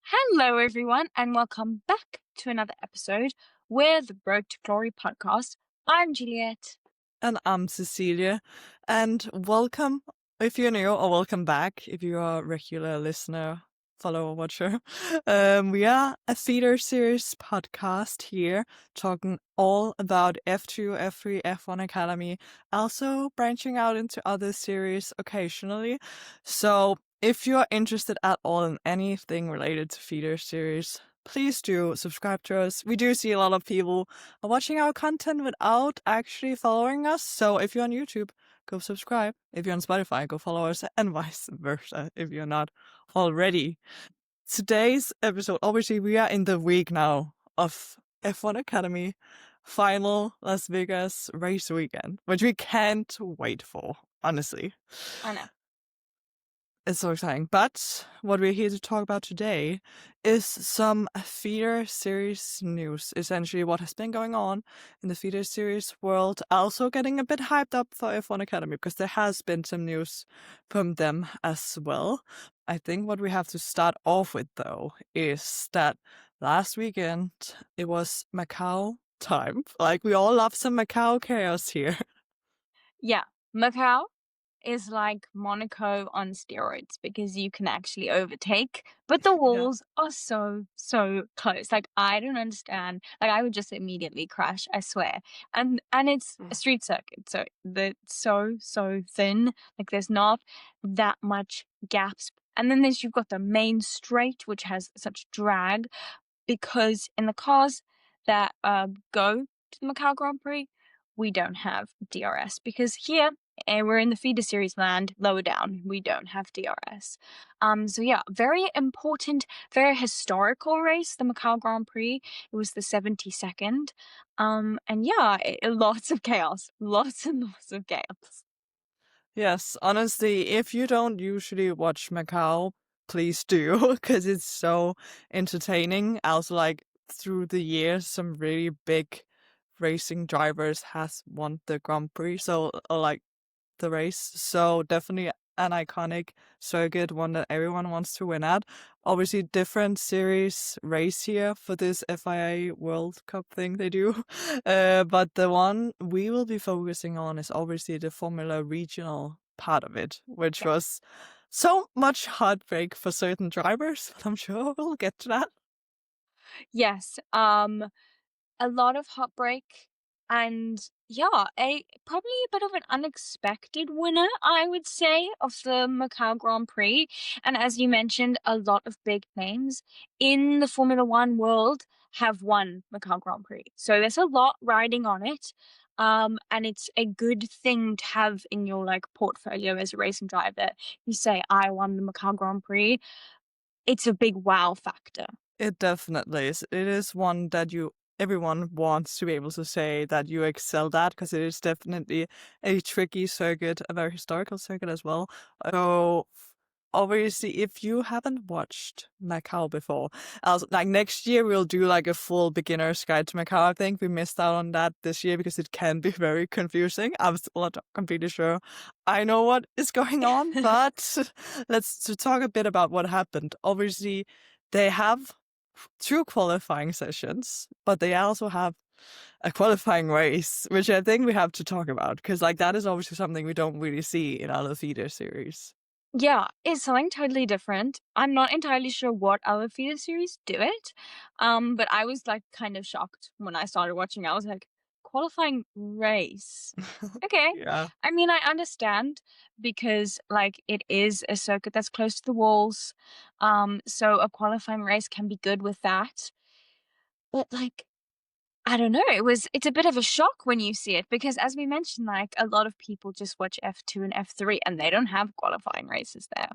Hello, everyone, and welcome back to another episode with the Road to Glory podcast. I'm Juliet. And I'm Cecilia. And welcome if you're new, or welcome back if you're a regular listener, follower, watcher. We are a feeder series podcast here, talking all about F2, F3, F1 Academy, also branching out into other series occasionally. So if you're interested at all in anything related to feeder series, please do subscribe to us. We do see a lot of people are watching our content without actually following us. So if you're on YouTube, go subscribe. If you're on Spotify, go follow us, and vice versa if you're not already. Today's episode, obviously, we are in the week now of F1 Academy final Las Vegas race weekend, which we can't wait for, honestly. I know. It's so exciting. But what we're here to talk about today is some feeder series news. Essentially what has been going on in the feeder series world. Also getting a bit hyped up for F1 Academy because there has been some news from them as well. I think what we have to start off with though is that last weekend it was Macau time. Like we all love some Macau chaos here. Yeah, Macau is like Monaco on steroids because you can actually overtake, but the Yeah. walls are so close. Like I don't understand. Like I would just immediately crash, I swear. And it's a street circuit, so so thin. Like there's not that much gaps. And then you've got the main straight, which has such drag because in the cars that go to the Macau Grand Prix, we don't have DRS because here we're in the feeder series land lower down. We don't have DRS. So yeah, very important, very historical race, the Macau Grand Prix. It was the 72nd. And yeah, lots of chaos, lots and lots of chaos. Yes, honestly, if you don't usually watch Macau, please do, because it's so entertaining. Also, like through the years, some really big racing drivers has won the Grand Prix, so like the race. So definitely an iconic circuit, one that everyone wants to win at. Obviously, different series race here for this FIA World Cup thing they do. But the one we will be focusing on is obviously the Formula Regional part of it, which Yeah. was so much heartbreak for certain drivers, but I'm sure we'll get to that. Yes. A lot of heartbreak and yeah, a probably a bit of an unexpected winner, I would say, of the Macau Grand Prix. And as you mentioned, a lot of big names in the Formula One world have won Macau Grand Prix. So there's a lot riding on it. And it's a good thing to have in your like portfolio as a racing driver. You say, I won the Macau Grand Prix. It's a big wow factor. It definitely is. It is one that everyone wants to be able to say that you excelled at because it is definitely a tricky circuit, a very historical circuit as well. So obviously, if you haven't watched Macau before, like next year we'll do like a full beginner's guide to Macau. I think we missed out on that this year because it can be very confusing. I'm still not completely sure I know what is going on, but let's to talk a bit about what happened. Obviously, they have two qualifying sessions, but they also have a qualifying race, which I think we have to talk about because, like, that is obviously something we don't really see in other feeder series. Yeah, it's something totally different. I'm not entirely sure what other feeder series do it. But I was like kind of shocked when I started watching. I was like, qualifying race. Okay. Yeah. I mean, I understand because like it is a circuit that's close to the walls. So a qualifying race can be good with that. But like I don't know. It's a bit of a shock when you see it because as we mentioned, like a lot of people just watch F2 and F3 and they don't have qualifying races there.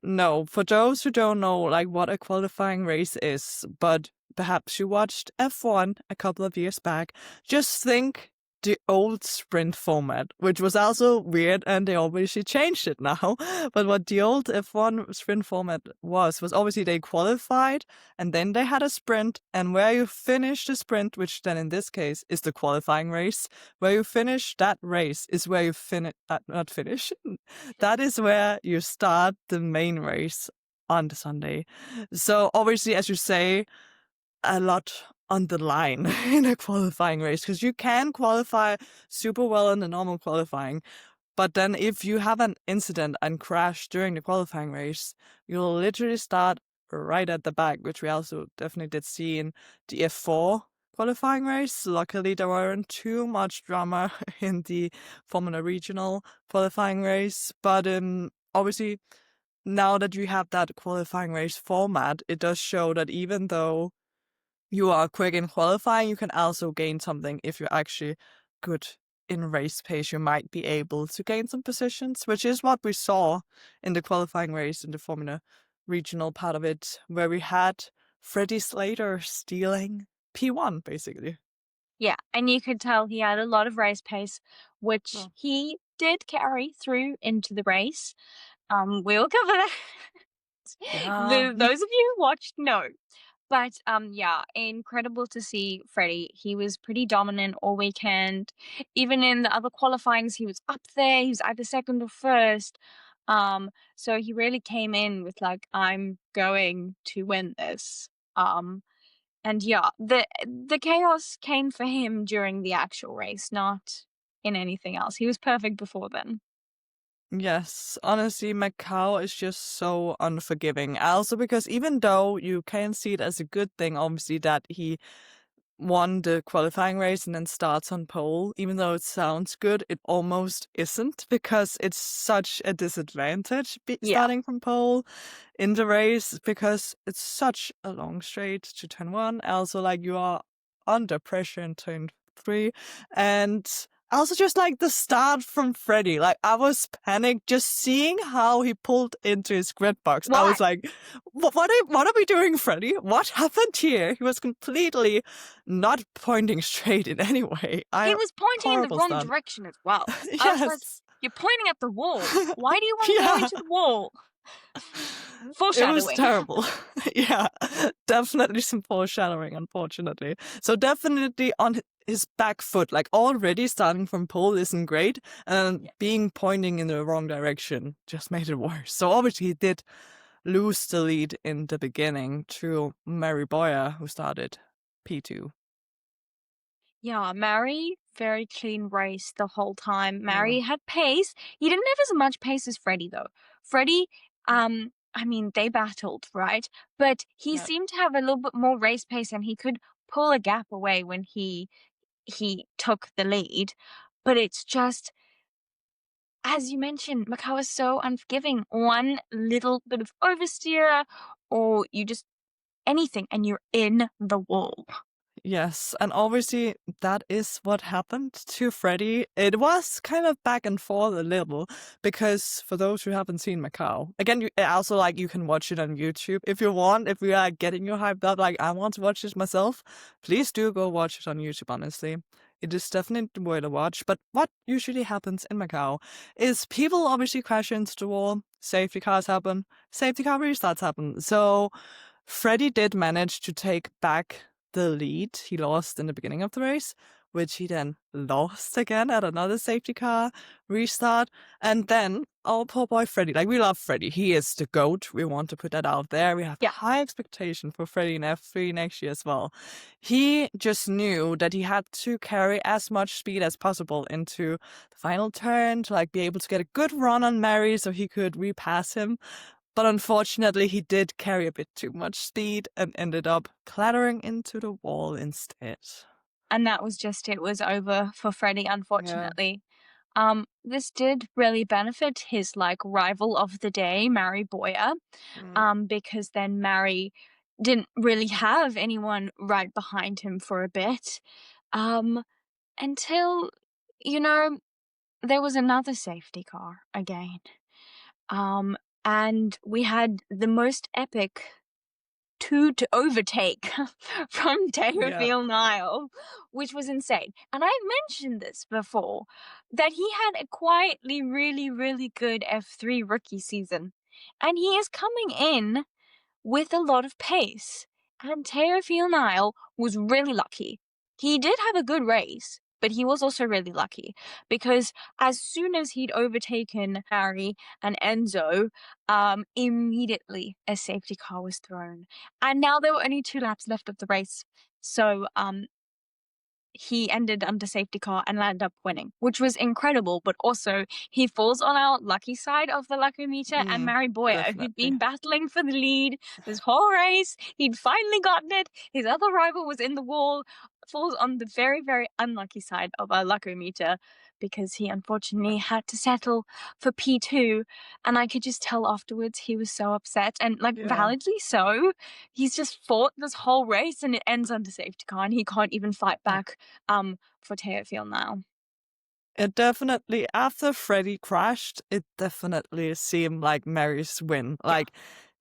No, for those who don't know, like, what a qualifying race is, but perhaps you watched F1 a couple of years back, just think the old sprint format, which was also weird, and they obviously changed it now. But what the old F1 sprint format was obviously they qualified, and then they had a sprint, and where you finish the sprint, which then in this case is the qualifying race, where you finish that race is where you finish, not finish, that is where you start the main race on the Sunday. So obviously, as you say, a lot on the line in a qualifying race, because you can qualify super well in the normal qualifying. But then if you have an incident and crash during the qualifying race, you'll literally start right at the back, which we also definitely did see in the F4 qualifying race. Luckily, there weren't too much drama in the Formula Regional qualifying race. But obviously, now that you have that qualifying race format, it does show that even though you are quick in qualifying, you can also gain something if you're actually good in race pace. You might be able to gain some positions, which is what we saw in the qualifying race in the Formula Regional part of it, where we had Freddie Slater stealing P1, basically. Yeah, and you could tell he had a lot of race pace, which Oh. he did carry through into the race. We'll cover that. Yeah. Those of you who watched know. But yeah, incredible to see Freddie. He was pretty dominant all weekend. Even in the other qualifyings, he was up there. He was either second or first. So he really came in with like, I'm going to win this. And yeah, the chaos came for him during the actual race, not in anything else. He was perfect before then. Yes, honestly, Macau is just so unforgiving. Also, because even though you can see it as a good thing, obviously, that he won the qualifying race and then starts on pole, even though it sounds good, it almost isn't, because it's such a disadvantage Yeah. starting from pole in the race, because it's such a long straight to turn one. Also, like, you are under pressure in turn 3, and also just like the start from Freddie, like I was panicked just seeing how he pulled into his grid box. I Why? was like, what are we doing, Freddie? What happened here? He was completely not pointing straight in any way. He was pointing in the Horrible wrong start. direction as well. I was like, Yes. you're pointing at the wall. Why do you want to go Yeah. into the wall? It was Foreshadowing. terrible. Yeah, definitely some foreshadowing, unfortunately. So definitely on his back foot, like already starting from pole isn't great, and Yeah. being pointing in the wrong direction just made it worse. So obviously he did lose the lead in the beginning to Mary Boyer, who started P2. Yeah, Mary, very clean race the whole time. Yeah. Mary had pace. He didn't have as much pace as Freddie, though. Freddie, I mean, they battled, right? But he Yeah. seemed to have a little bit more race pace, and he could pull a gap away when he took the lead. But it's just, as you mentioned, Macau is so unforgiving. One little bit of oversteer, or you just anything, and you're in the wall. Yes, and obviously that is what happened to Freddie. It was kind of back and forth a little, because for those who haven't seen Macau, again, you also, like, you can watch it on YouTube if you want. If you are getting you hyped up, like I want to watch this myself, please do go watch it on YouTube. Honestly, it is definitely worth a watch. But what usually happens in Macau is people obviously crash into the wall, safety cars happen, safety car restarts happen. So Freddie did manage to take back the lead he lost in the beginning of the race, which he then lost again at another safety car restart. And then our poor boy Freddie, like, we love Freddie. He is the GOAT. We want to put that out there. We have Yeah. high expectation for Freddie in F3 next year as well. He just knew that he had to carry as much speed as possible into the final turn to, like, be able to get a good run on Mary so he could repass him. But unfortunately, he did carry a bit too much speed and ended up clattering into the wall instead. And that was just it was over for Freddie, Yeah. unfortunately. This did really benefit his like rival of the day, Mary Boyer, Mm. because then Mary didn't really have anyone right behind him for a bit, until you know there was another safety car again, and we had the most epic to overtake from Yeah. Teofil Nile, which was insane. And I've mentioned this before, that he had a quietly really, really good F3 rookie season. And he is coming in with a lot of pace. And Teofil Nile was really lucky. He did have a good race, but he was also really lucky because as soon as he'd overtaken Harry and Enzo, immediately a safety car was thrown. And now there were only 2 laps left of the race. So he ended under safety car and landed up winning, which was incredible. But also, he falls on our lucky side of the luckometer, and Mary Boyer, who'd Definitely. been battling for the lead this whole race, he'd finally gotten it. His other rival was in the wall, falls on the very, very unlucky side of our luckometer because he unfortunately had to settle for P2. And I could just tell afterwards he was so upset, and like Yeah. validly so. He's just fought this whole race and it ends under safety car, and he can't even fight back for Teofil now. It definitely, after Freddie crashed, it definitely seemed like Mary's win. Yeah. Like,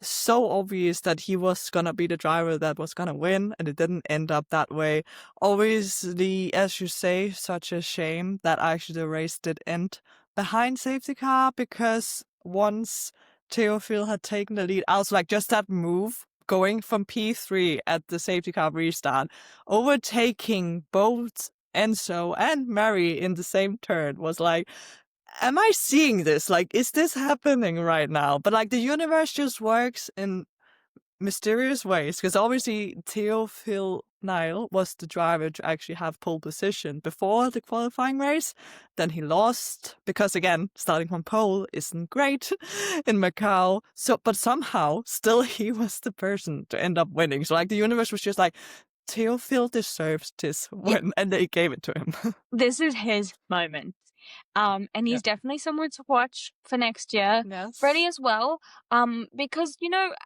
so obvious that he was gonna be the driver that was gonna win, and it didn't end up that way. Obviously, as you say, such a shame that actually the race did end behind safety car, because once Theophil had taken the lead, I was like, just that move, going from P3 at the safety car restart, overtaking both Enzo and Mary in the same turn, was like, am I seeing this? Like, is this happening right now? But like, the universe just works in mysterious ways, because obviously Theophil Nile was the driver to actually have pole position before the qualifying race. Then he lost because, again, starting from pole isn't great in Macau. So, but somehow still he was the person to end up winning. So like, the universe was just like, Theophil deserves this Yeah, win, and they gave it to him. this is his moment. And Yeah. he's definitely someone to watch for next year. Freddie Yes. as well. Because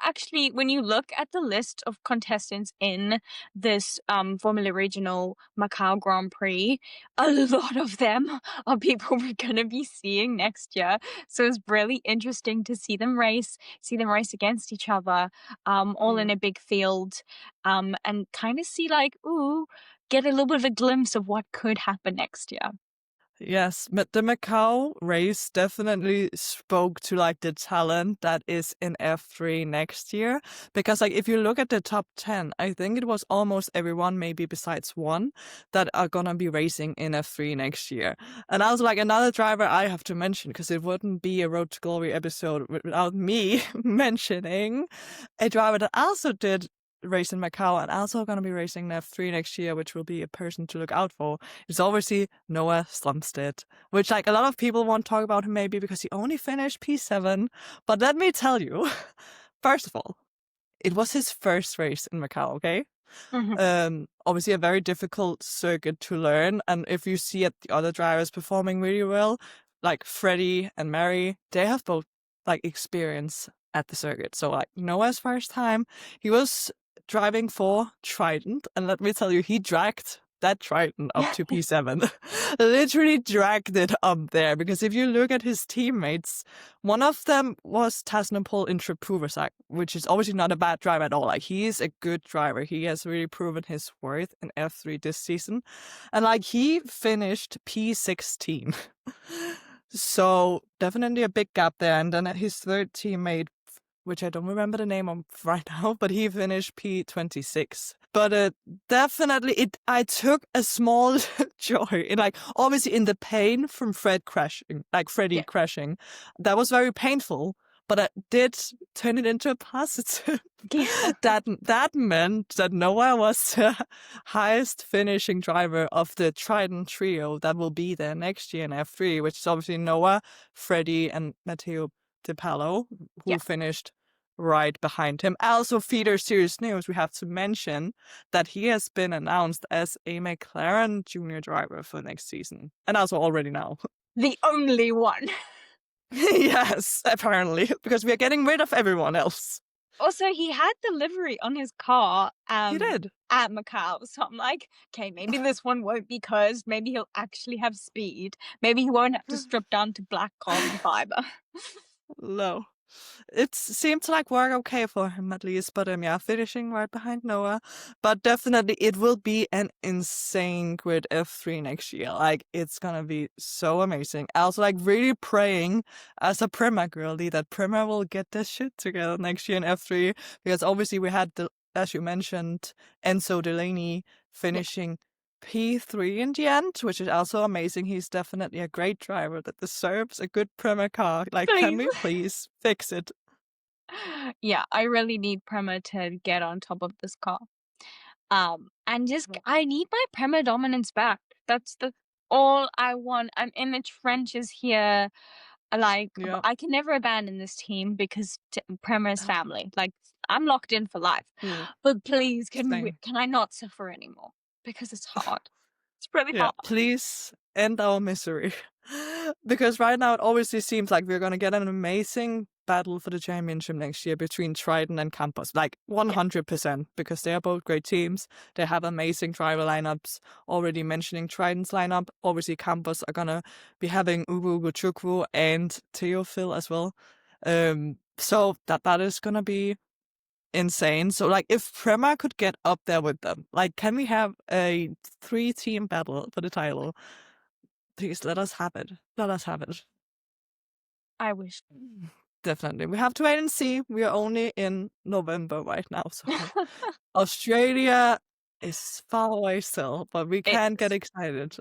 actually, when you look at the list of contestants in this Formula Regional Macau Grand Prix, a lot of them are people we're gonna be seeing next year. So it's really interesting to see them race against each other, all in a big field, and kind of see like, get a little bit of a glimpse of what could happen next year. Yes, but the Macau race definitely spoke to like the talent that is in F3 next year. Because like, if you look at the top 10, I think it was almost everyone, maybe besides one, that are gonna be racing in F3 next year. And I was like, another driver I have to mention, because it wouldn't be a Road to Glory episode without me mentioning a driver that also did race in Macau and also going to be racing in F3 next year, which will be a person to look out for. It's obviously Noah Slumstead, which like a lot of people won't talk about him maybe because he only finished P7. But let me tell you, first of all, it was his first race in Macau, okay? Obviously a very difficult circuit to learn. And if you see at the other drivers performing really well, like Freddie and Mary, they have both like experience at the circuit. So like Noah's first time, he was driving for Trident, and let me tell you, he dragged that Trident up to P7. Literally dragged it up there, because if you look at his teammates, one of them was Tasanapol Inthraphuvasak, which is obviously not a bad driver at all. Like, he is a good driver. He has really proven his worth in F3 this season. And like, he finished P16. So definitely a big gap there. And then his third teammate, which I don't remember the name of right now, but he finished P26. But definitely, I took a small joy in, like, obviously in the pain from Freddie Yeah. crashing. That was very painful, but I did turn it into a positive. Yeah. That meant that Noah was the highest finishing driver of the Trident trio that will be there next year in F3, which is obviously Noah, Freddie, and Matteo De Palo, who Yeah. finished right behind him. Also, Feeder Series News, we have to mention that he has been announced as a McLaren junior driver for next season. And also already now. The only one. Yes, apparently, because we are getting rid of everyone else. Also, he had the livery on his car He did. at Macau. So I'm like, okay, maybe this one won't be cursed. Maybe he'll actually have speed. Maybe he won't have to strip down to black carbon fiber. No. It seemed to like work okay for him at least, but yeah, finishing right behind Noah. But definitely it will be an insane grid F3 next year. Like, it's gonna be so amazing. I was like really praying as a Prima girlie that Prima will get this shit together next year in F3, because obviously we had as you mentioned, Enzo Delaney finishing P3 in the end, which is also amazing. He's definitely a great driver that deserves a good Prema car. Like, can Please. we please fix it? Yeah, I really need Prema to get on top of this car. And just I need my Prema dominance back. That's all I want. I'm in the trenches here. Like, Yeah. I can never abandon this team because Prema's family. Like, I'm locked in for life. Mm, But please, same. can I not suffer anymore? Because it's hard. It's really Yeah, hard. please end our misery. Because right now it obviously seems like we're gonna get an amazing battle for the championship next year between Triton and Campus. Like Yeah. 100%, because they are both great teams. They have amazing driver lineups. Already mentioning Triton's lineup, obviously Campus are gonna be having Ubu Chukwu and Theophil as well. So that is gonna be insane. So like if Prema could get up there with them, like can we have a 3-team battle for the title? Please let us have it. Let us have it. I wish. Definitely. We have to wait and see. We are only in November right now, so Australia is far away still, but we can get excited.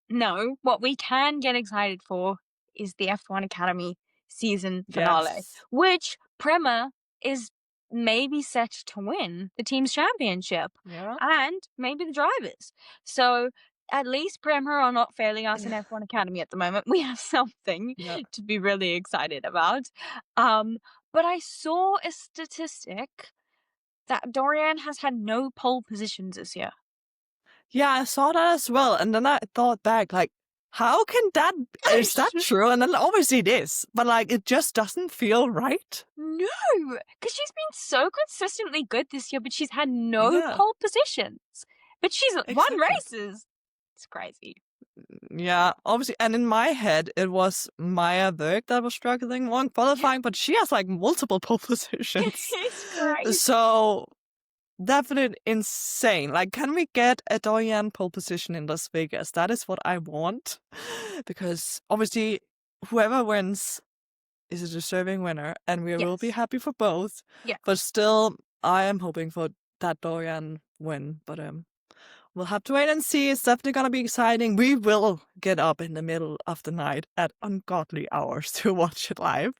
No, what we can get excited for is the F1 Academy season finale, Yes. which Prema is maybe set to win the team's championship Yeah. and maybe the drivers. So at least Prema are not failing us in F1 Academy at the moment. We have something Yeah. to be really excited about. But I saw a statistic that Dorian has had no pole positions this year. Yeah, I saw that as well. And then I thought back, like, how can that, is that true? And then obviously it is, but like, it just doesn't feel right. No, because she's been so consistently good this year, but she's had no Yeah, pole positions. But she's won exactly. races. It's crazy. Yeah, obviously. And in my head, it was Maya Berg that was struggling on qualifying, but she has like multiple pole positions. It's crazy. So definitely insane. Like, can we get a Dorian pole position in Las Vegas? That is what I want. Because obviously, whoever wins is a deserving winner, and we will be Yes. happy for both. Yeah. But still, I am hoping for that Dorian win. But we'll have to wait and see. It's definitely gonna be exciting. We will get up in the middle of the night at ungodly hours to watch it live.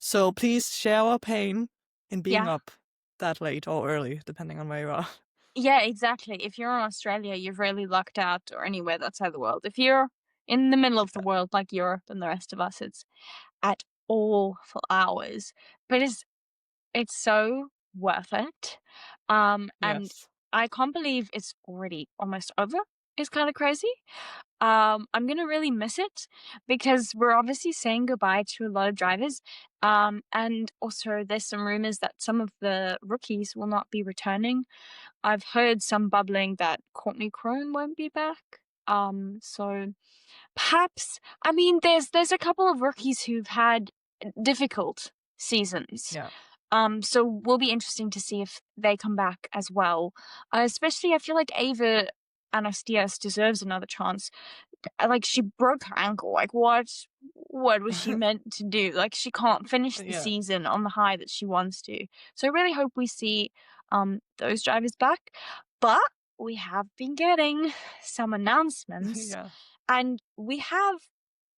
So please share our pain in being Yeah. up that late or early, depending on where you are. Yeah, exactly. If you're in Australia, you've really lucked out, or anywhere outside the world. If you're in the middle of the world like Europe and the rest of us, it's at awful hours. But it's so worth it. And Yes. I can't believe it's already almost over. It's kind of crazy. I'm gonna really miss it because we're obviously saying goodbye to a lot of drivers. And also there's some rumors that some of the rookies will not be returning. I've heard some bubbling that Courtney Crone won't be back. So perhaps, I mean, there's a couple of rookies who've had difficult seasons. Yeah. So will be interesting to see if they come back as well. Especially, I feel like Ava Anastias deserves another chance. Like, she broke her ankle. Like, what was she meant to do? Like, she can't finish the Yeah. season on the high that she wants to. So I really hope we see those drivers back. But we have been getting some announcements, Yeah. and we have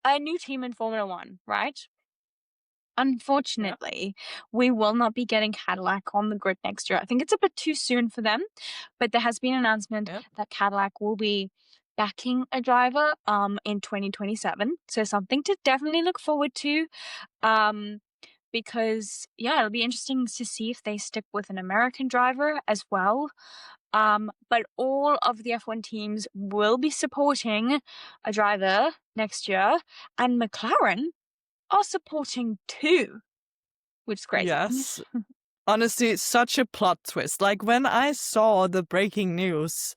a new team in Formula One, right? Unfortunately, we will not be getting Cadillac on the grid next year. I think it's a bit too soon for them, but there has been an announcement Yep. that Cadillac will be backing a driver in 2027. So something to definitely look forward to. Because yeah, it'll be interesting to see if they stick with an American driver as well. But all of the F1 teams will be supporting a driver next year, and McLaren are supporting too, which is crazy. Yes. Honestly, it's such a plot twist. Like when I saw the breaking news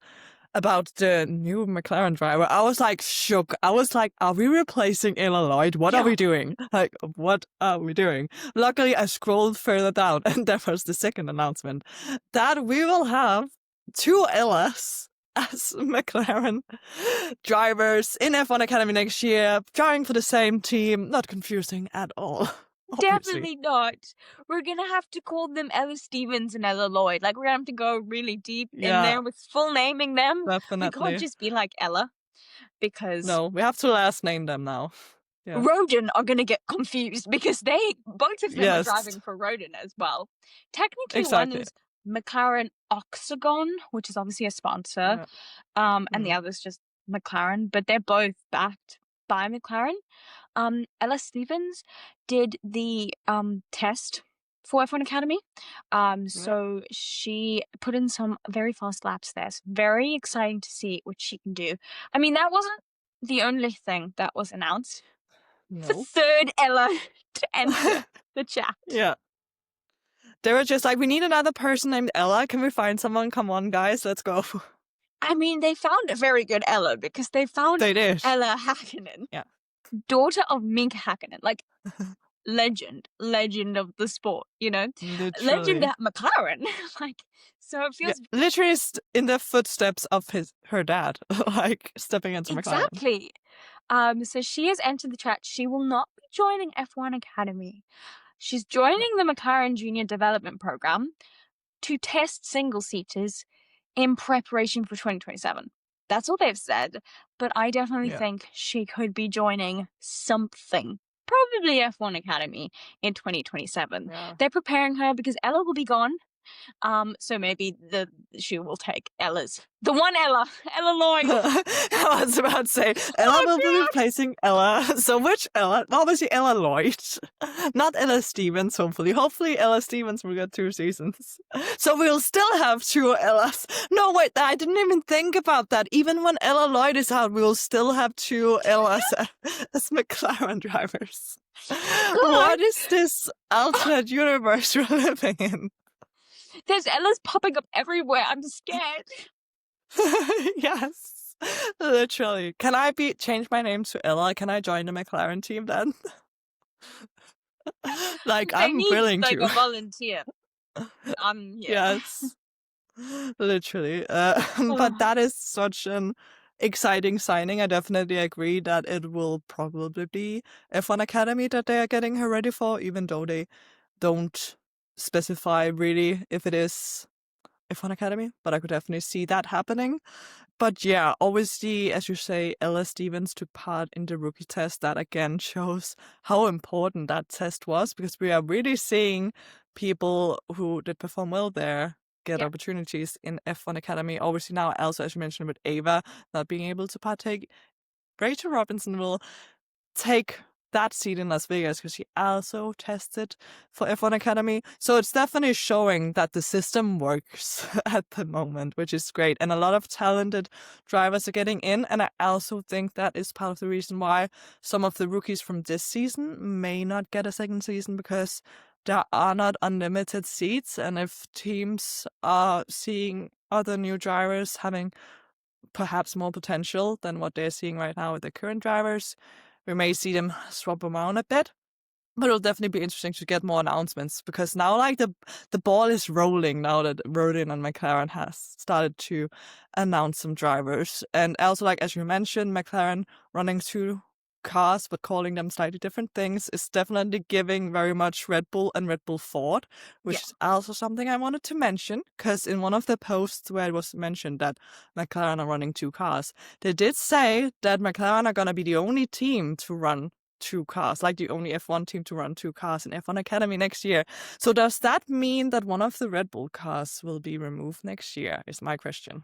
about the new McLaren driver, I was like shook. I was like, are we replacing Ella Lloyd? What are we doing? Like, what are we doing? Luckily, I scrolled further down and there was the second announcement that we will have 2 Ellas as McLaren drivers in F1 Academy next year, driving for the same team. Not confusing at all. obviously. Definitely not. We're gonna have to call them Ella Stevens and Ella Lloyd. Like, we're gonna have to go really deep in Yeah, there with full naming them. We can't definitely. just be like Ella, because No, we have to last name them now. Yeah. Rodin are gonna get confused because both of them are Yes, driving for Rodin as well. Technically, one exactly. is McLaren Oxagon, which is obviously a sponsor, Yeah. and the Mm. other's just McLaren, but they're both backed by McLaren. Ella Stevens did the test for F1 Academy. Yeah. So she put in some very fast laps there. It's very exciting to see what she can do. I mean, that wasn't the only thing that was announced. The No. third Ella to enter the chat. Yeah. They were just like, we need another person named Ella. Can we find someone? Come on, guys, let's go. I mean, they found a very good Ella because they found They did. Ella Hakkinen, Yeah. daughter of Minka Hakkinen. Like, legend of the sport, legend Literally. at McLaren. Like, so it Yeah. feels Literally in the footsteps of her dad, like stepping into McLaren. exactly. So she has entered the chat. She will not be joining F1 Academy. She's No. joining the McLaren Junior Development Program to test single seaters in preparation for 2027. That's all they've said, but I definitely Yeah. think she could be joining something. Probably F1 Academy in 2027. Yeah. They're preparing her because Ella will be gone. So maybe she will take the one Ella Lloyd. I was about to say, Ella Oh will be god! replacing Ella. So which Ella? Obviously Ella Lloyd. Not Ella Stevens, hopefully. Hopefully Ella Stevens will get 2 seasons. So we'll still have 2 Ellas. No, wait, I didn't even think about that. Even when Ella Lloyd is out, we'll still have 2 Ellas as McLaren drivers. God! What is this alternate universe we're living in? There's Ellas popping up everywhere. I'm scared. Yes, literally. Can I change my name to Ella? Can I join the McLaren team then? Like, They I'm need willing like to. a volunteer. Yeah. Yes, literally. But that is such an exciting signing. I definitely agree that it will probably be F1 Academy that they are getting her ready for, even though they don't specify really if it is F1 Academy. But I could definitely see that happening. But yeah, obviously, as you say, Ella Stevens took part in the rookie test. That again shows how important that test was, because we are really seeing people who did perform well there get Yeah. opportunities in F1 Academy. Obviously now also, as you mentioned, with Ava not being able to partake, Rachel Robinson will take that seat in Las Vegas because she also tested for F1 Academy. So it's definitely showing that the system works at the moment, which is great. And a lot of talented drivers are getting in. And I also think that is part of the reason why some of the rookies from this season may not get a second season, because there are not unlimited seats. And if teams are seeing other new drivers having perhaps more potential than what they're seeing right now with the current drivers, we may see them swap around a bit. But it'll definitely be interesting to get more announcements, because now like the ball is rolling now that Rodin and McLaren has started to announce some drivers. And also, like as you mentioned, McLaren running 2 cars but calling them slightly different things is definitely giving very much Red Bull and Red Bull Ford, which Yeah. is also something I wanted to mention, because in one of the posts where it was mentioned that McLaren are running 2 cars, they did say that McLaren are going to be the only team to run 2 cars, like the only F1 team to run 2 cars in F1 Academy next year. So does that mean that one of the Red Bull cars will be removed next year, is my question.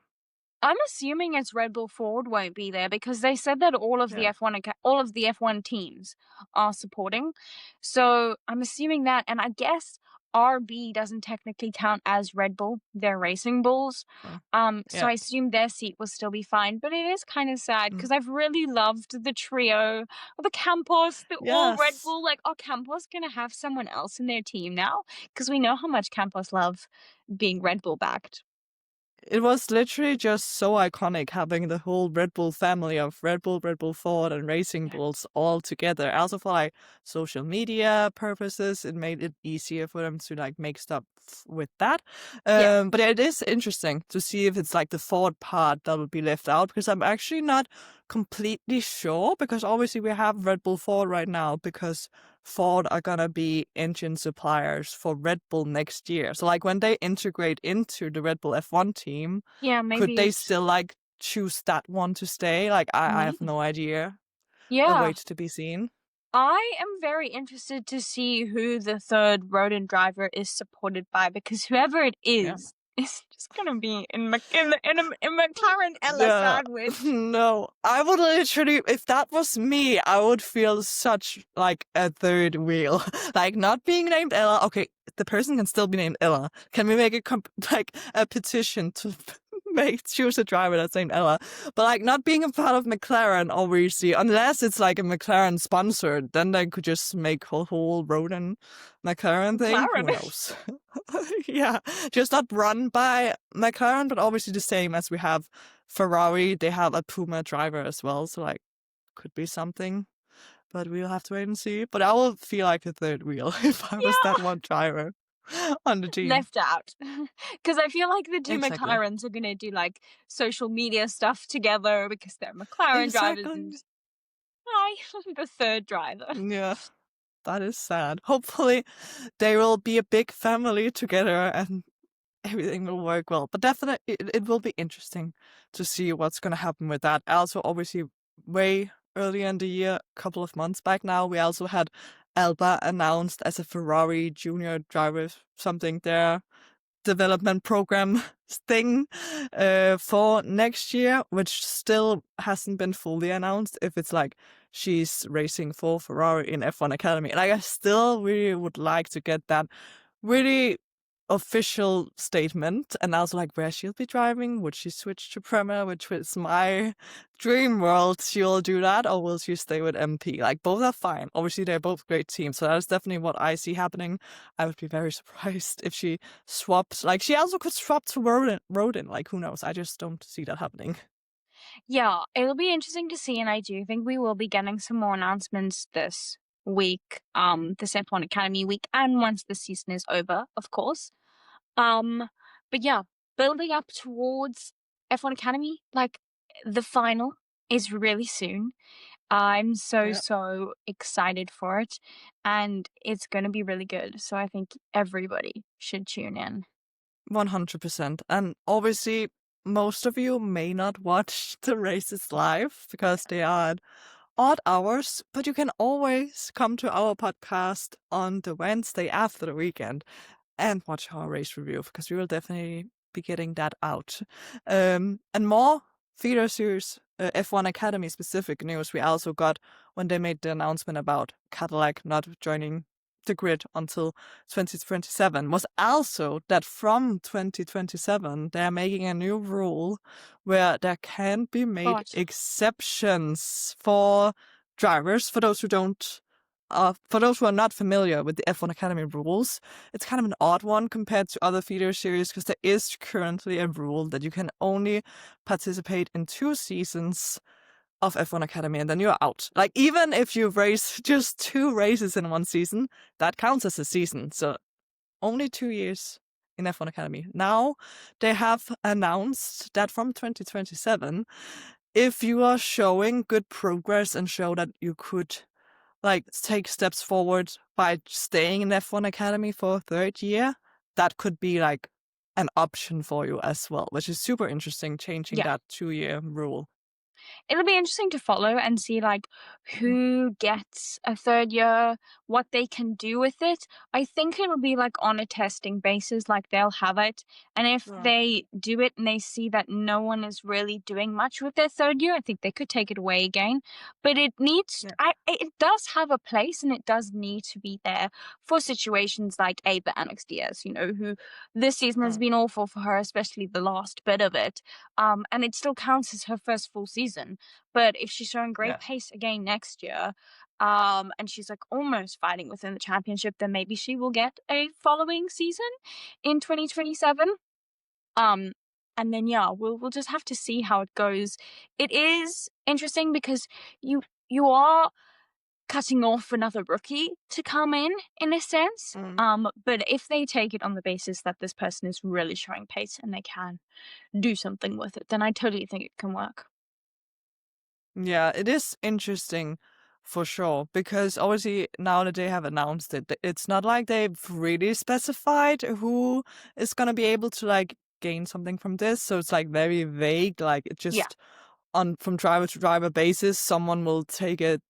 I'm assuming it's Red Bull Ford won't be there because they said that all of the Yeah. F1 teams are supporting. So I'm assuming that, and I guess RB doesn't technically count as Red Bull. They're Racing Bulls. So Yeah. I assume their seat will still be fine. But it is kind of sad because I've really loved the trio, the Campos, the all Red Yes. Bull. Like, are Campos gonna have someone else in their team now? Because we know how much Campos love being Red Bull backed. It was literally just so iconic having the whole Red Bull family of Red Bull Ford, and Racing Bulls all together. Also for like social media purposes, it made it easier for them to like make stuff with that. Yeah. But it is interesting to see if it's like the Ford part that will be left out, because I'm actually not completely sure, because obviously we have Red Bull Ford right now because Ford are gonna be engine suppliers for Red Bull next year. So like when they integrate into the Red Bull F1 team, Yeah, could maybe they it's still like choose that one to stay? Like I have maybe. no idea. A Yeah. wait to be seen. I am very interested to see who the third rodent driver is supported by, because whoever it Yeah. is just gonna be in McLaren Ella Yeah, sandwich. no, I would literally, if that was me, I would feel such like a third wheel, like not being named Ella. Okay, the person can still be named Ella. Can we make a like a petition to choose a driver that's named Ella? But like not being a part of McLaren, obviously, unless it's like a McLaren sponsored, then they could just make a whole rodent McLaren thing. McLaren. Who knows? Yeah, just not run by McLaren, but obviously the same as we have Ferrari. They have a Puma driver as well, so like could be something. But we'll have to wait and see. But I will feel like a third wheel if I was that Yeah. one driver on the team. Left out. Because I feel like the two Exactly. McLarens are gonna do like social media stuff together because they're McLaren drivers, and Exactly. I the third driver. Yeah, that is sad. Hopefully, they will be a big family together and everything will work well. But definitely, it will be interesting to see what's going to happen with that. Also, obviously, way earlier in the year, a couple of months back now, we also had Alba announced as a Ferrari junior driver, something their development program thing for next year, which still hasn't been fully announced if it's like she's racing for Ferrari in F1 Academy. And I still really would like to get that really official statement, and also like where she'll be driving. Would she switch to Premier, which is my dream world? She'll do that, or will she stay with MP? Like both are fine. Obviously, they're both great teams, so that is definitely what I see happening. I would be very surprised if she swapped. Like she also could swap to Rodin. Like who knows? I just don't see that happening. Yeah, it'll be interesting to see, and I do think we will be getting some more announcements this week, this F1 Academy week, and once the season is over, of course. Um, but yeah, building up towards F1 Academy, like the final is really soon. I'm so, Yeah. so excited for it, and it's gonna be really good. So I think everybody should tune in. 100%. And obviously, most of you may not watch the races live because they are at odd hours, but you can always come to our podcast on the Wednesday after the weekend and watch our race review because we will definitely be getting that out. And more feeder series F1 Academy specific news we also got when they made the announcement about Cadillac not joining the grid until 2027 was also that from 2027 they're making a new rule where there can be made But exceptions for drivers. For those who are not familiar with the F1 Academy rules, it's kind of an odd one compared to other feeder series because there is currently a rule that you can only participate in 2 seasons of F1 Academy and then you're out. Like even if you race just 2 races in one season, that counts as a season. So only 2 years in F1 Academy. Now they have announced that from 2027, if you are showing good progress and show that you could like take steps forward by staying in F1 Academy for a 3rd year, that could be like an option for you as well, which is super interesting, changing yeah, that 2-year rule. it'll be interesting to follow and see like Mm. who gets a third year, what they can do with it. I think it'll be like on a testing basis, like they'll have it, and if Yeah. they do it and they see that no one is really doing much with their third year, I think they could take it away again. But it needs, Yeah. it does have a place, and it does need to be there for situations like Ava Annex Diaz, who this season has Mm. been awful for her, especially the last bit of it. And it still counts as her first full season. But if she's showing great Yeah. pace again next year, and she's like almost fighting within the championship, then maybe she will get a following season in 2027. Um, and then yeah, we'll just have to see how it goes. It is interesting because you are cutting off another rookie to come in a sense. Mm. But if they take it on the basis that this person is really showing pace and they can do something with it, then I totally think it can work. Yeah, it is interesting For sure, because obviously now that they have announced it, it's not like they've really specified who is gonna be able to like gain something from this. So it's like very vague. Like it Yeah. just on from driver to driver basis, someone will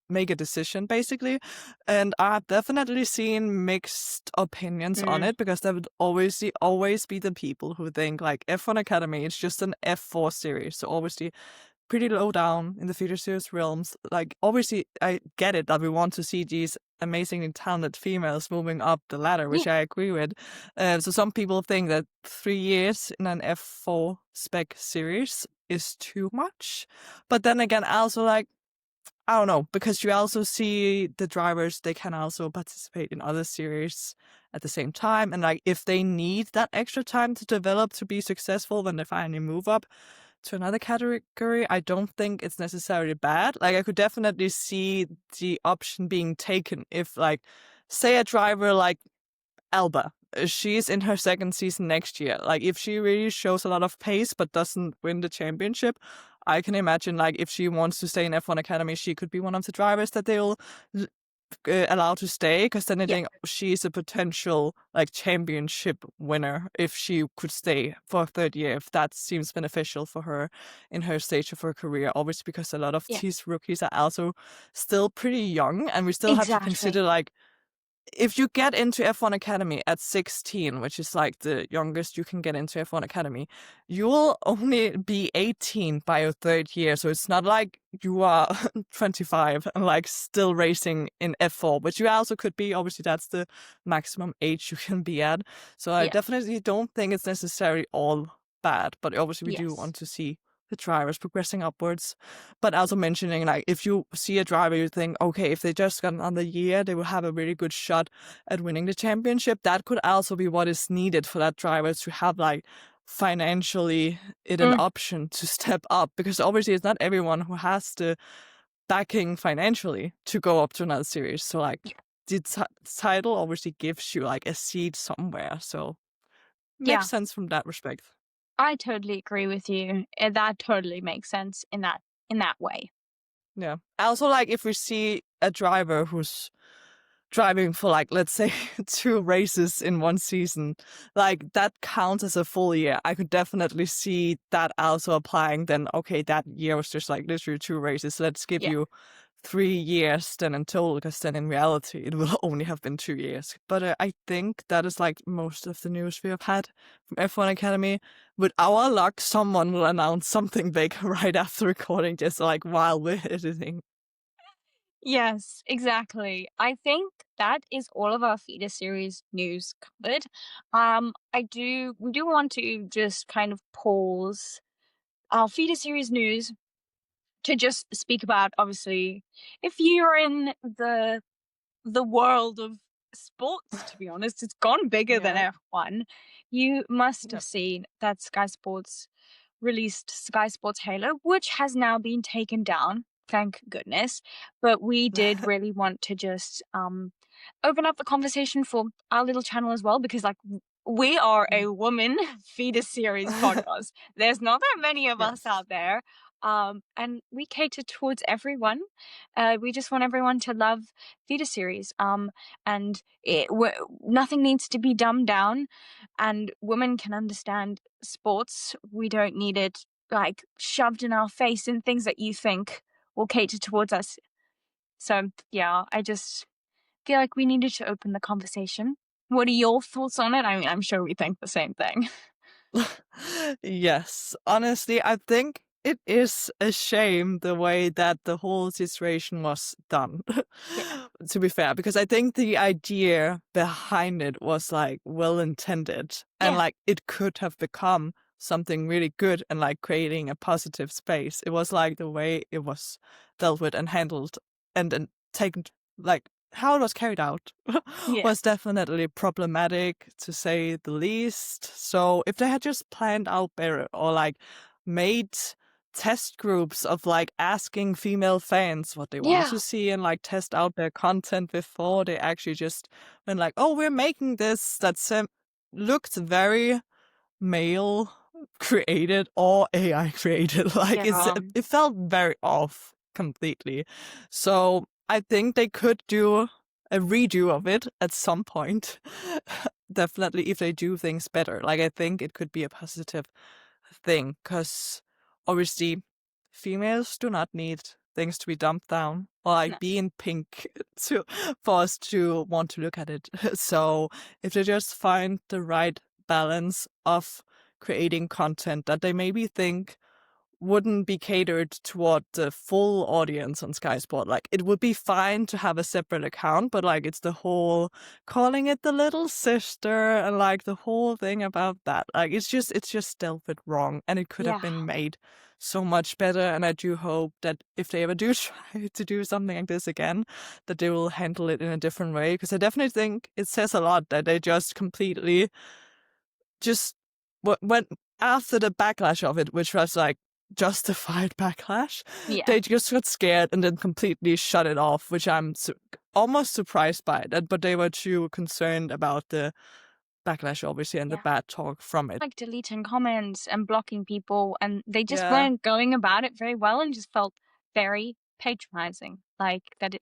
make a decision basically. And I've definitely seen mixed opinions on Mm. it because there would always be the people who think like F1 Academy, it's just an F4 series. So obviously pretty low down in the feeder series realms. Like, obviously, I get it that we want to see these amazingly talented females moving up the ladder, Yeah. which I agree with. So some people think that 3 years in an F4 spec series is too much. But then again, I also like, I don't know, because you also see the drivers, they can also participate in other series at the same time. And like, if they need that extra time to develop to be successful when they finally move up to another category, I don't think it's necessarily bad. Like, I could definitely see the option being taken if, like, say a driver like Alba, she's in her second season next year. Like, if she really shows a lot of pace but doesn't win the championship, I can imagine, like, if she wants to stay in F1 Academy, she could be one of the drivers that they'll allowed to stay, because then I Yeah. think she's a potential like championship winner if she could stay for a third year, if that seems beneficial for her in her stage of her career. Obviously, because a lot of Yeah. these rookies are also still pretty young, and we still have to consider Exactly. like if you get into F1 Academy at 16, which is like the youngest you can get into F1 Academy, you will only be 18 by your third year. So it's not like you are 25 and like still racing in F4, which you also could be. Obviously, that's the maximum age you can be at. So I Yeah. definitely don't think it's necessarily all bad, but obviously we do Yes. want to see the drivers progressing upwards. But also mentioning, like, if you see a driver, you think, okay, if they just got another year, they will have a really good shot at winning the championship. That could also be what is needed for that driver to have, like, financially it an Mm. option to step up, because obviously it's not everyone who has the backing financially to go up to another series. So, like, the title obviously gives you, like, a seat somewhere. So, makes Yeah. sense from that respect. I totally agree with you. That totally makes sense in that way. Yeah. I also like if we see a driver who's driving for like, let's say, 2 races in one season, like that counts as a full year. I could definitely see that also applying then, okay, that year was just like literally 2 races. Let's give Yeah. you 3 years then in total, because then in reality it will only have been 2 years. But I think that is like most of the news we have had from F1 Academy. With our luck, someone will announce something big right after recording this, like while we're editing. Yes, exactly. I think that is all of our feeder series news covered. We do want to just kind of pause our feeder series news to just speak about, obviously, if you're in the world of sports, to be honest, it's gone bigger than Yeah. F1. You must have Yep. seen that Sky Sports released Sky Sports Halo, which has now been taken down, thank goodness. But we did really want to just open up the conversation for our little channel as well, because like we are a woman feeder series podcast. There's not that many of us Yes. out there. And we cater towards everyone. We just want everyone to love feeder series. And nothing needs to be dumbed down, and women can understand sports. We don't need it like shoved in our face in things that you think will cater towards us. So yeah, I just feel like we needed to open the conversation. What are your thoughts on it? I mean, I'm sure we think the same thing. Yes, honestly, I think it is a shame the way that the whole situation was done, Yeah. to be fair, because I think the idea behind it was like well intended, and Yeah. like it could have become something really good and like creating a positive space. It was like the way it was dealt with and handled and taken, like how it was carried out Yeah. was definitely problematic, to say the least. So if they had just planned out better, or like made test groups of like asking female fans what they wanted Yeah. to see and like test out their content before they actually just went like, oh, we're making this that looked very male created or AI created. Like Yeah. it felt very off completely. So I think they could do a redo of it at some point. Definitely, if they do things better. Like, I think it could be a positive thing, because obviously females do not need things to be dumped down or No. like be in pink to for us to want to look at it. So if they just find the right balance of creating content that they maybe think wouldn't be catered toward the full audience on Sky Sport. Like, it would be fine to have a separate account, but like, it's the whole calling it the little sister and like the whole thing about that. Like, it's just dealt with wrong, and it could have Yeah. been made so much better. And I do hope that if they ever do try to do something like this again, that they will handle it in a different way. Because I definitely think it says a lot that they just completely just went after the backlash of it, which was like justified backlash. Yeah. They just got scared and then completely shut it off, which I'm almost surprised by that. But they were too concerned about the backlash, obviously, and the Yeah. bad talk from it. Like deleting comments and blocking people, and they just Yeah, weren't going about it very well, and just felt very patronizing. Like that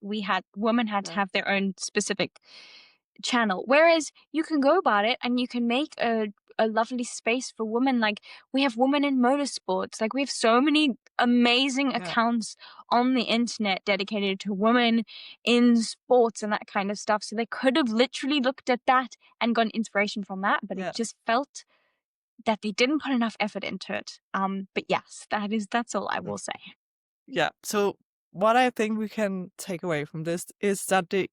women had to yeah, have their own specific channel, whereas you can go about it and you can make a lovely space for women. Like, we have women in motorsports, like we have so many amazing yeah, accounts on the internet dedicated to women in sports and that kind of stuff, so they could have literally looked at that and gotten inspiration from that, but it yeah. just felt that they didn't put enough effort into it. But yes, that's all I will say. Yeah. So what I think we can take away from this is that the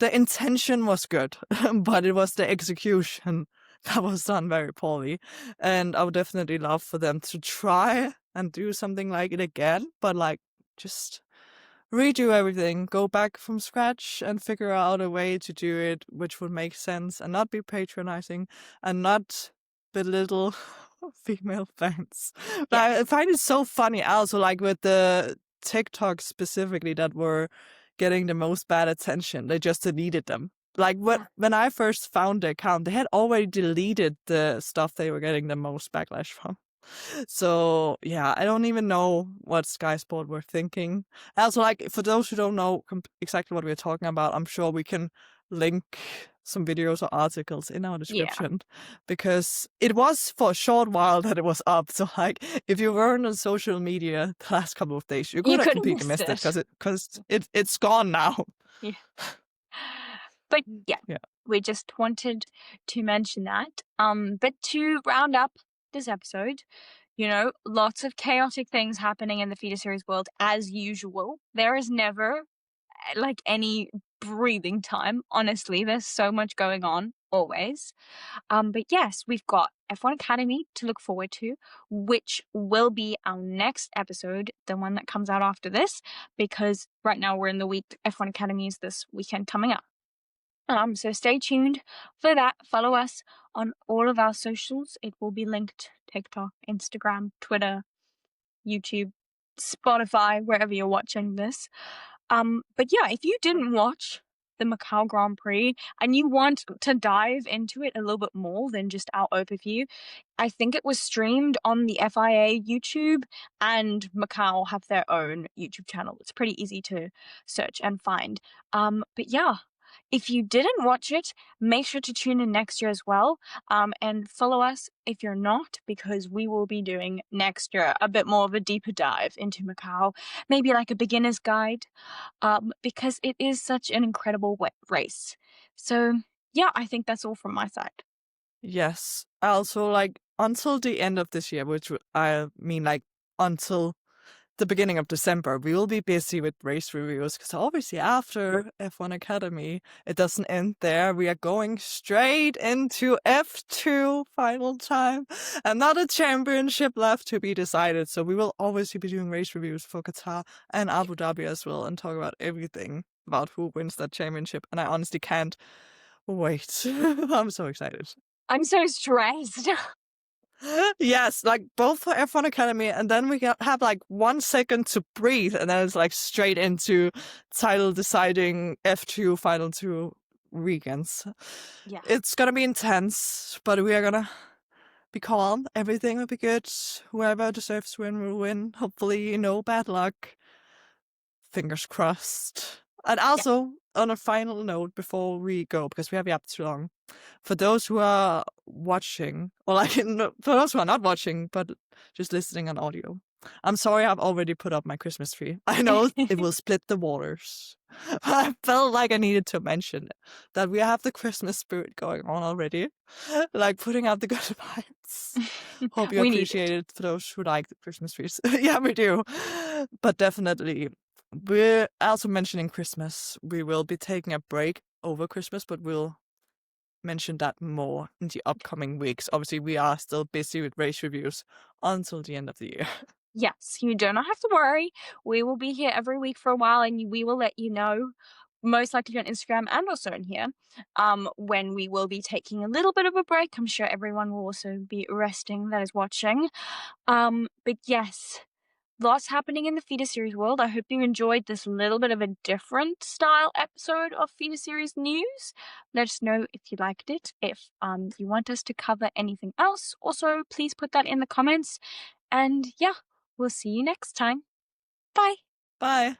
intention was good, Yeah, but it was the execution that was done very poorly. And I would definitely love for them to try and do something like it again, but like, just redo everything, go back from scratch and figure out a way to do it which would make sense and not be patronizing and not belittle female fans. But yes, I find it so funny also, like with the TikTok specifically that were getting the most bad attention. They just deleted them. Like yeah, when I first found the account, they had already deleted the stuff they were getting the most backlash from. So yeah, I don't even know what Sky Sport were thinking. Also, like, for those who don't know exactly what we're talking about, I'm sure we can link some videos or articles in our yeah. description, because it was for a short while that it was up. So like, if you weren't on social media the last couple of days, you You could have could have completely missed missed it, it. because it's gone now. Yeah. But yeah, Yeah. we just wanted to mention that. But to round up this episode, lots of chaotic things happening in the feeder series world as usual. There is never like any breathing time. Honestly, there's so much going on always. But yes, we've got F1 Academy to look forward to, which will be our next episode, the one that comes out after this, because right now we're in the week F1 Academy is this weekend coming up. So stay tuned for that. Follow us on all of our socials. It will be linked: TikTok, Instagram, Twitter, YouTube, Spotify, wherever you're watching this. But yeah, if you didn't watch the Macau Grand Prix and you want to dive into it a little bit more than just our overview, I think it was streamed on the FIA YouTube, and Macau have their own YouTube channel. It's pretty easy to search and find. But yeah, if you didn't watch it, make sure to tune in next year as well. And follow us if you're not, because we will be doing next year a bit more of a deeper dive into Macau, maybe like a beginner's guide, because it is such an incredible race. So yeah, I think that's all from my side. Yes. Also, like, until the end of this year, which I mean, like, until the beginning of December, we will be busy with race reviews, because obviously after F1 Academy, it doesn't end there. We are going straight into F2 final time, another championship left to be decided. So we will obviously be doing race reviews for Qatar and Abu Dhabi as well, and talk about everything about who wins that championship. And I honestly can't wait. I'm so excited. I'm so stressed. Yes, like both for F1 Academy, and then we have like 1 second to breathe, and then it's like straight into title deciding F2 final two weekends. Yeah. It's gonna be intense, but we are gonna be calm. Everything will be good. Whoever deserves to win will win. Hopefully, no bad luck. Fingers crossed. And Yeah. also, on a final note before we go, because we have been up too long, for those who are watching, or like for those who are not watching, but just listening on audio, I'm sorry I've already put up my Christmas tree. I know it will split the waters. But I felt like I needed to mention it, that we have the Christmas spirit going on already. Like putting out the good vibes. Hope you We need appreciate it. it for those who like the Christmas trees. Yeah, we do. But definitely, we're also mentioning Christmas. We will be taking a break over Christmas, but we'll mention that more in the upcoming weeks. Obviously, we are still busy with race reviews until the end of the year. Yes, you do not have to worry. We will be here every week for a while, and we will let you know, most likely on Instagram and also in here, when we will be taking a little bit of a break. I'm sure everyone will also be resting that is watching. But yes, lots happening in the feeder series world. I hope you enjoyed this little bit of a different style episode of feeder series news. Let us know if you liked it. If you want us to cover anything else, also please put that in the comments. And yeah, we'll see you next time. Bye. Bye.